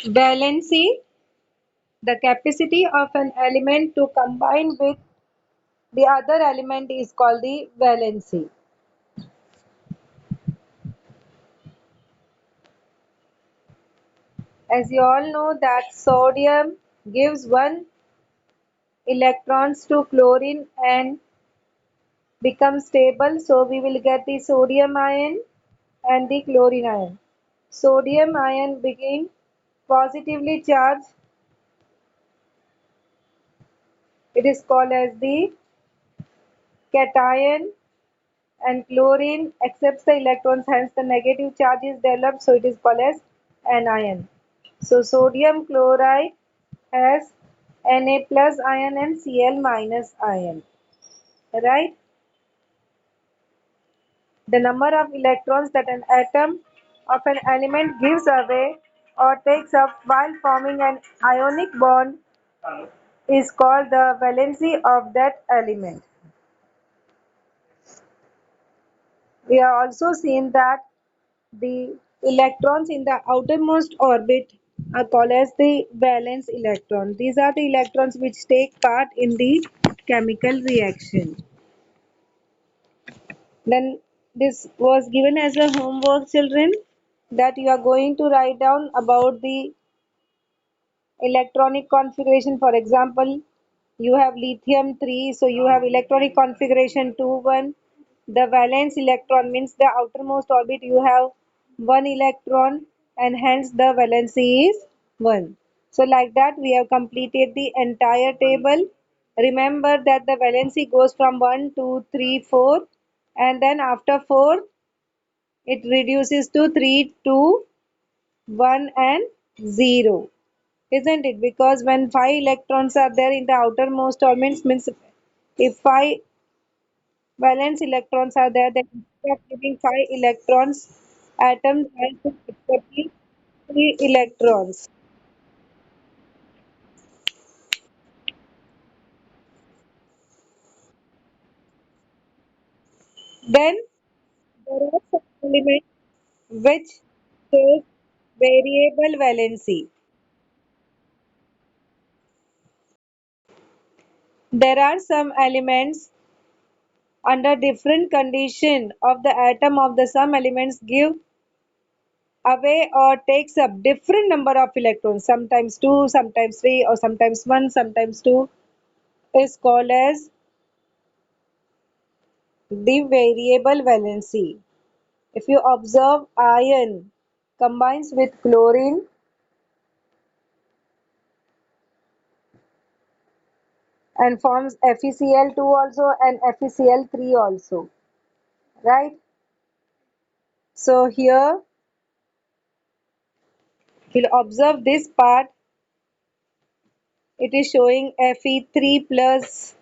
Valency, the capacity of an element to combine with the other element is called the valency. As you all know that sodium gives one electrons to chlorine and becomes stable, so we will get the sodium ion and the chlorine ion. Sodium ion being positively charged, it is called as the cation, and chlorine accepts the electrons, hence the negative charge is developed, so it is called as anion. So sodium chloride has Na plus ion and Cl minus ion, right? The number of electrons that an atom of an element gives away or takes up while forming an ionic bond is called the valency of that element. We have also seen that the electrons in the outermost orbit are called as the valence electron. These are the electrons which take part in the chemical reaction. Then this was given as a homework, children, that you are going to write down about the electronic configuration. For example, you have lithium 3, so you have electronic configuration 2 1. The valence electron means the outermost orbit, you have one electron, and hence the valency is 1. So like that we have completed the entire table. Remember that the valency goes from 1 2 3 4, and then after 4 it reduces to 3 2 1 and 0, isn't it? Because when 5 electrons are there in the outermost orbit, means if 5 valence electrons are there, then instead of giving 5 electrons, atom has to accept 3 electrons. Then there are some elements which shows variable valency. There are some elements under different condition of the atom of the some elements give away or takes up different number of electrons, sometimes 2, sometimes 3, or sometimes 1, sometimes 2, is called as the variable valency. If you observe, iron combines with chlorine and forms FeCl2 also and FeCl3 also, right? So here we'll observe this part, it is showing Fe3 plus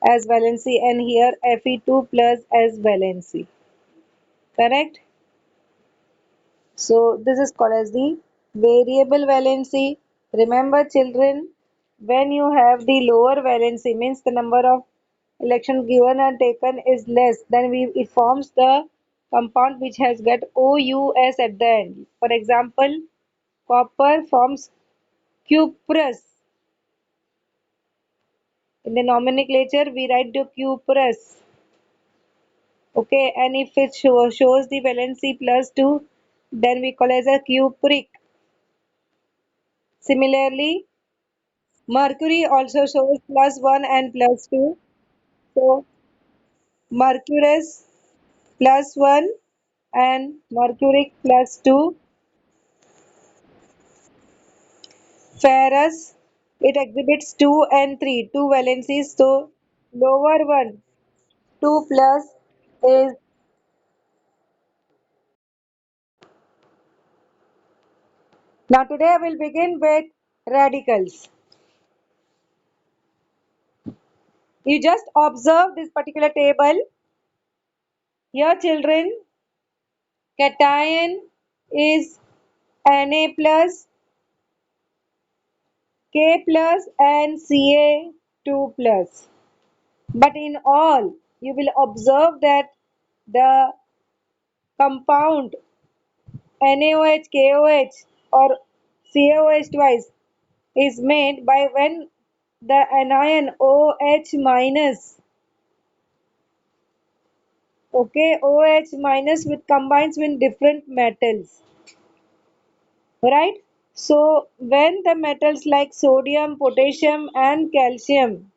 as valency and here Fe2 plus as valency, correct? So this is called as the variable valency. Remember children, when you have the lower valency, means the number of electrons given and taken is less, then it forms the compound which has got OUS at the end. For example, copper forms cuprous. In the nomenclature, we write the cuprous. Okay, and if it shows the valency plus 2, then we call as a cupric. Similarly, Mercury also shows plus 1 and plus 2. So, Mercurous plus 1 and Mercuric plus 2. Ferrous, it exhibits 2 and 3, two valencies. So, lower one, 2 plus is. Now, today I will begin with radicals. You just observe this particular table. Here, children, cation is Na plus, K plus and Ca2 plus. But in all, you will observe that the compound NaOH, KOH or CaOH twice is made by when the anion OH minus, okay, OH minus with combines with different metals, right? So when the metals like sodium, potassium and calcium,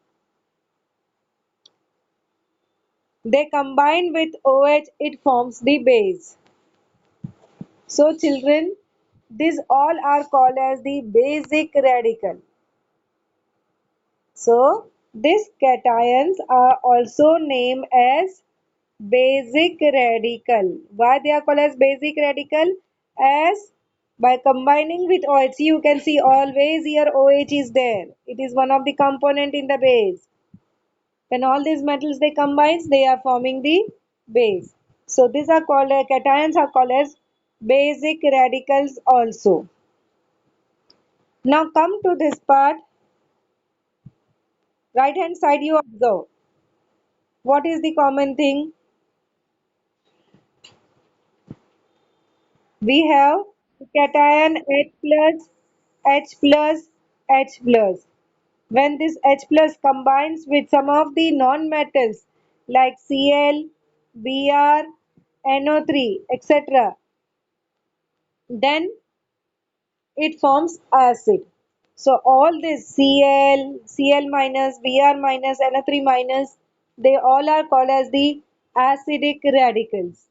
they combine with OH, it forms the base. So children, these all are called as the basic radical. So these cations are also named as basic radical. Why they are called as basic radical? As by combining with OH, you can see always here OH is there. It is one of the component in the base. When all these metals they combine, they are forming the base. So these are called cations are called as basic radicals also. Now come to this part. Right hand side you observe. What is the common thing? We have cation H plus, H plus, H plus. When this H plus combines with some of the non-metals like Cl, Br, NO3, etc., then it forms acid. So all this Cl, Cl minus, Br minus, NO3 minus, they all are called as the acidic radicals.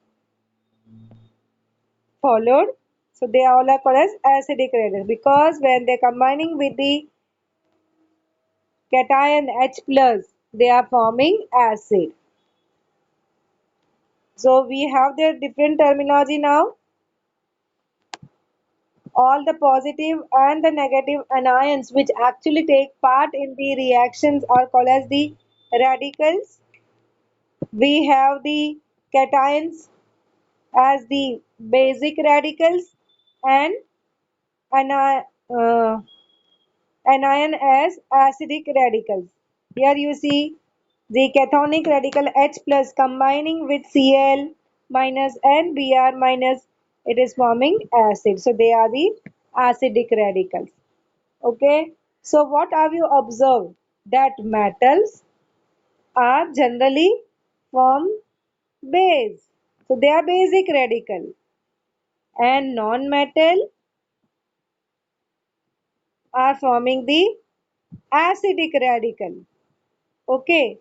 Followed. So they all are called as acidic radicals because when they're combining with the cation H plus, they are forming acid. So we have their different terminology now. All the positive and the negative anions which actually take part in the reactions are called as the radicals. We have the cations as the basic radicals and ani anion as acidic radicals. Here you see the cationic radical H plus combining with Cl minus and Br minus, it is forming acid. So they are the acidic radicals. Okay. So what have you observed? That metals are generally form base. So they are basic radical and non-metal are forming the acidic radical. Okay.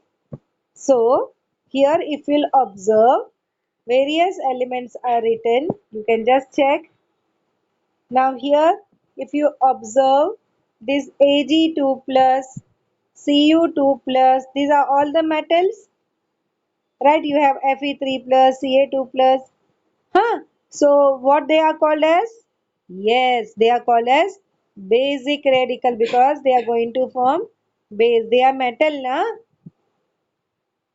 So here if you'll observe various elements are written, you can just check. Now here if you observe this Ag2 plus, Cu2 plus, these are all the metals, right? You have Fe3 plus, Ca2 plus. Huh? So what they are called as? Yes, they are called as basic radical because they are going to form base. They are metal, na?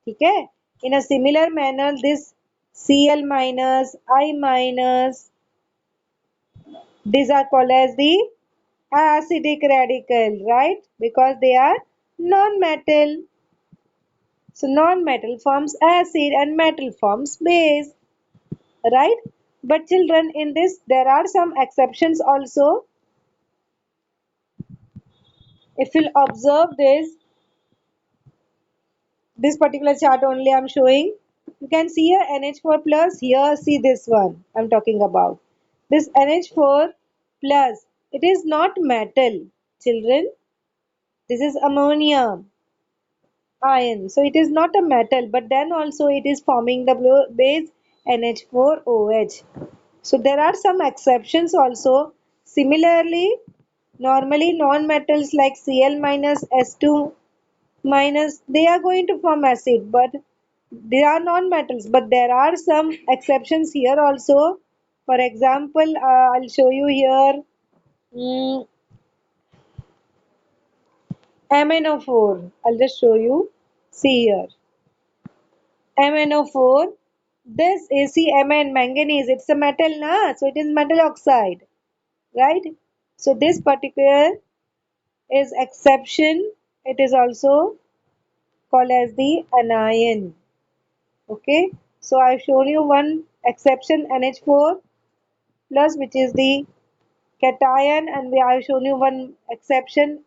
ठीक है. In a similar manner, this Cl minus, I minus, these are called as the acidic radical, right? Because they are non-metal. So non-metal forms acid and metal forms base, right? But children, in this there are some exceptions also. If you'll observe this particular chart only I'm showing, you can see here NH4 plus, here see this one I'm talking about. This NH4 plus, it is not metal, children. This is ammonia ion. So it is not a metal, but then also it is forming the base NH4OH. So there are some exceptions also. Similarly, normally non-metals like Cl minus, S2 minus, they are going to form acid, but they are non-metals. But there are some exceptions here also. For example, I'll show you here. MnO4. I'll just show you. See here. MnO4. This is see Mn manganese. It's a metal, na? So it is metal oxide, right? So this particular is exception. It is also called as the anion. Okay. So I've shown you one exception NH4 plus, which is the cation, and I have shown you one exception,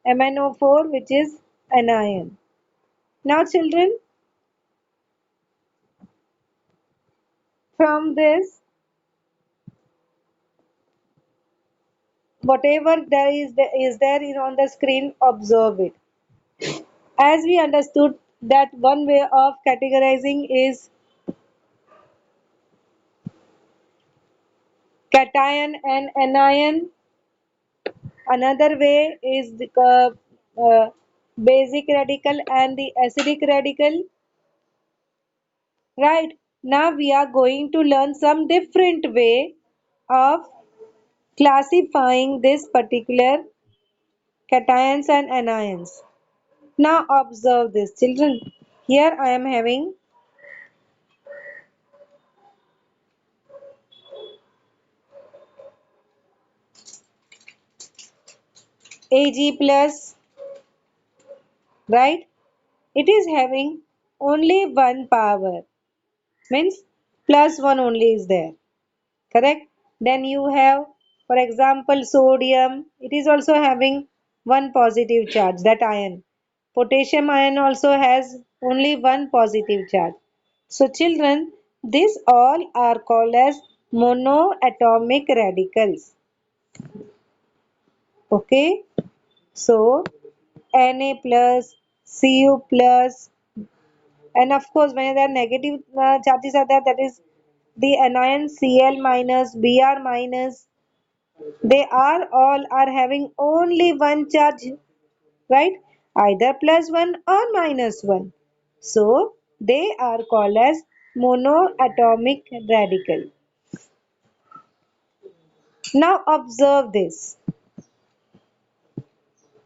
MnO4, which is anion. Now children, from this, whatever is there is on the screen, observe it. As we understood that one way of categorizing is cation and anion. Another way is the basic radical and the acidic radical. Right. Now we are going to learn some different way of classifying this particular cations and anions. Now observe this children. Here I am having Ag plus, right? It is having only one power, means plus one only is there, correct? Then you have, for example, sodium. It is also having one positive charge, that ion. Potassium ion also has only one positive charge. So children, these all are called as monoatomic radicals. Okay, so Na plus, Cu plus, and of course when there are negative charges are there, that is the anion Cl minus, Br minus, they are all are having only one charge, right? Either plus one or minus one. So they are called as monoatomic radical. Now observe this.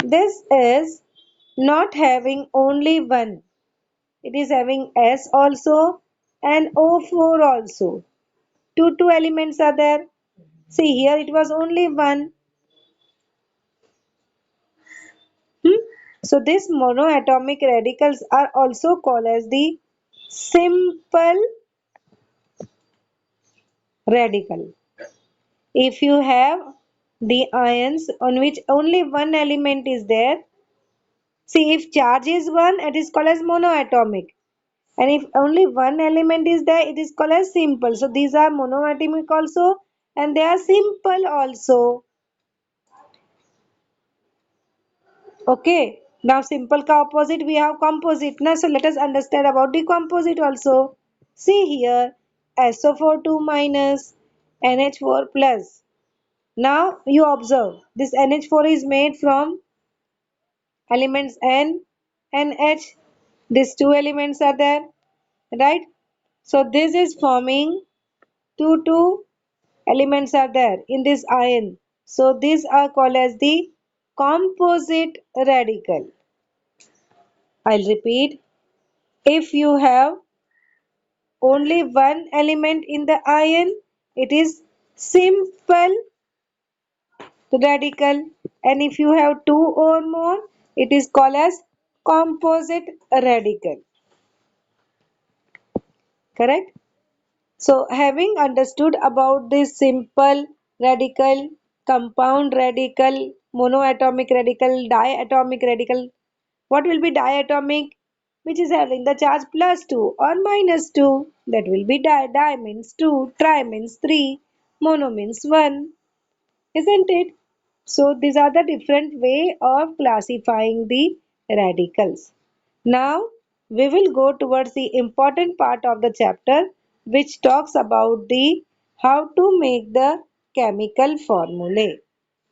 This is not having only one. It is having S also and O4 also. Two elements are there. See here it was only one. Hmm? So these monoatomic radicals are also called as the simple radical. If you have the ions on which only one element is there, see if charge is one, it is called as monoatomic. And if only one element is there, it is called as simple. So these are monoatomic also and they are simple also. Okay. Now simple ka opposite we have composite. Now so let us understand about the composite also. See here SO4 2 minus NH4 plus. Now you observe this NH4 is made from elements N and H. These two elements are there, right? So this is forming two elements are there in this ion. So these are called as the composite radical. I'll repeat. If you have only one element in the ion, it is simple radical, and if you have two or more, it is called as composite radical. Correct? So having understood about this simple radical, compound radical, monoatomic radical, diatomic radical, what will be diatomic? Which is having the charge plus 2 or minus 2. That will be di. Di means 2, tri means 3, mono means 1. Isn't it? So these are the different way of classifying the radicals. Now we will go towards the important part of the chapter which talks about the how to make the chemical formulae.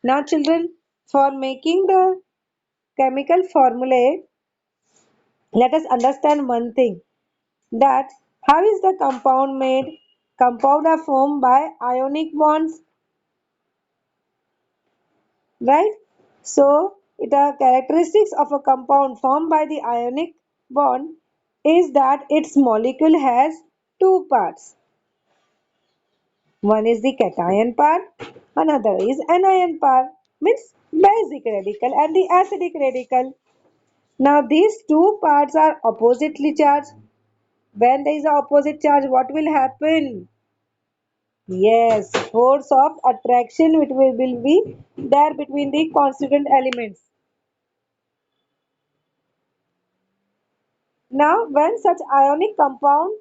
Now children, for making the chemical formulae, let us understand one thing, that how is the compound made? Compound are formed by ionic bonds, right? So the characteristics of a compound formed by the ionic bond is that its molecule has two parts. One is the cation part, another is anion part, means basic radical and the acidic radical. Now these two parts are oppositely charged. When there is an opposite charge, what will happen? Yes, force of attraction which will be there between the constituent elements. Now, when such ionic compounds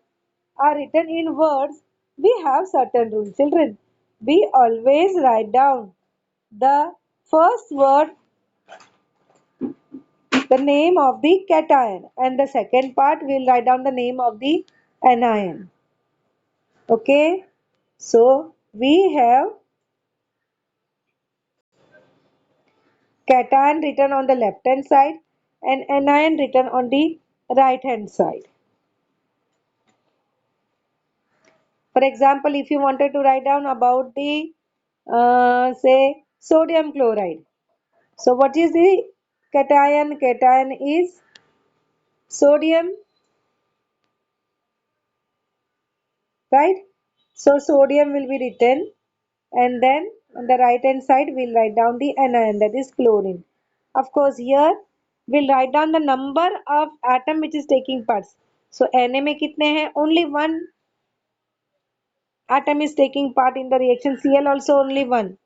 are written in words, we have certain rules. Children, we always write down the first word, the name of the cation, and the second part we'll write down the name of the anion. Okay, so we have cation written on the left hand side and anion written on the right hand side. For example, if you wanted to write down about the say sodium chloride. So what is the cation? Cation is sodium, right? So sodium will be written, and then on the right hand side we'll write down the anion, that is chlorine. Of course, here we'll write down the number of atom which is taking parts. So Na में कितने हैं? Only one atom is taking part in the reaction. Cl also only one.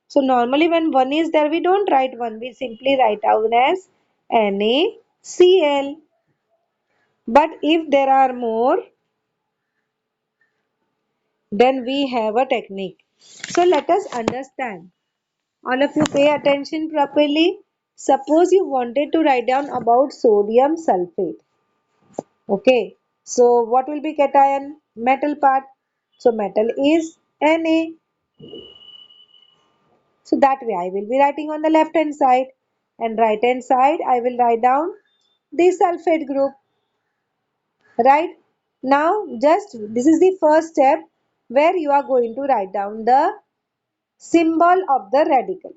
So normally when one is there, we don't write one. We simply write down as NaCl. But if there are more, then we have a technique. So let us understand. All of you pay attention properly. Suppose you wanted to write down about sodium sulfate. Okay. So what will be cation? Metal part. So metal is Na. So that way I will be writing on the left hand side, and right hand side I will write down the sulfate group. Right? Now just this is the first step where you are going to write down the symbol of the radical.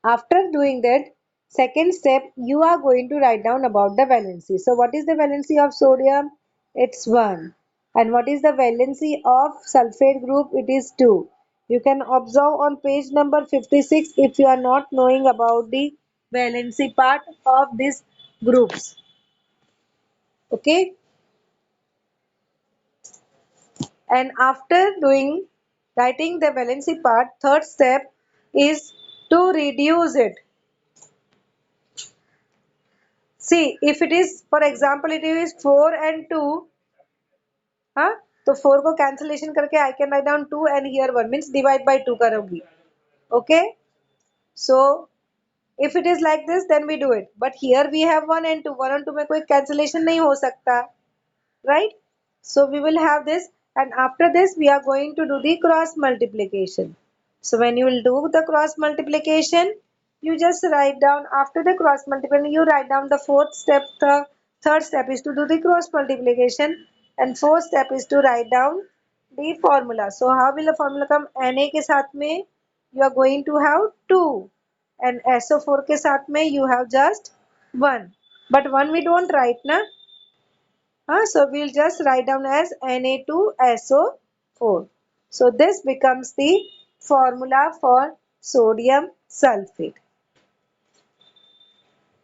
After doing that, second step, you are going to write down about the valency. So what is the valency of sodium? It's 1. And what is the valency of sulfate group? It is 2. You can observe on page number 56 if you are not knowing about the valency part of these groups. Okay. And after doing writing the valency part, third step is to reduce it. See, if it is, for example, it is 4 and 2, हाँ तो 4 को cancellation करके I can write down 2 and here 1 means divide by 2 करोगी. Okay, so if it is like this then we do it, but here we have 1 and 2, 1 and 2 में कोई cancellation नहीं हो सकता, right? So we will have this, and after this we are going to do the cross multiplication. So when you will do the cross multiplication, you just write down after the cross multiplication, you write down the fourth step. The third step is to do the cross multiplication, and fourth step is to write down the formula. So how will the formula come? Na के साथ में you are going to have 2, and SO4 के साथ में you have just 1, but 1 we don't write na. So we'll just write down as Na2SO4. So this becomes the formula for sodium sulfate.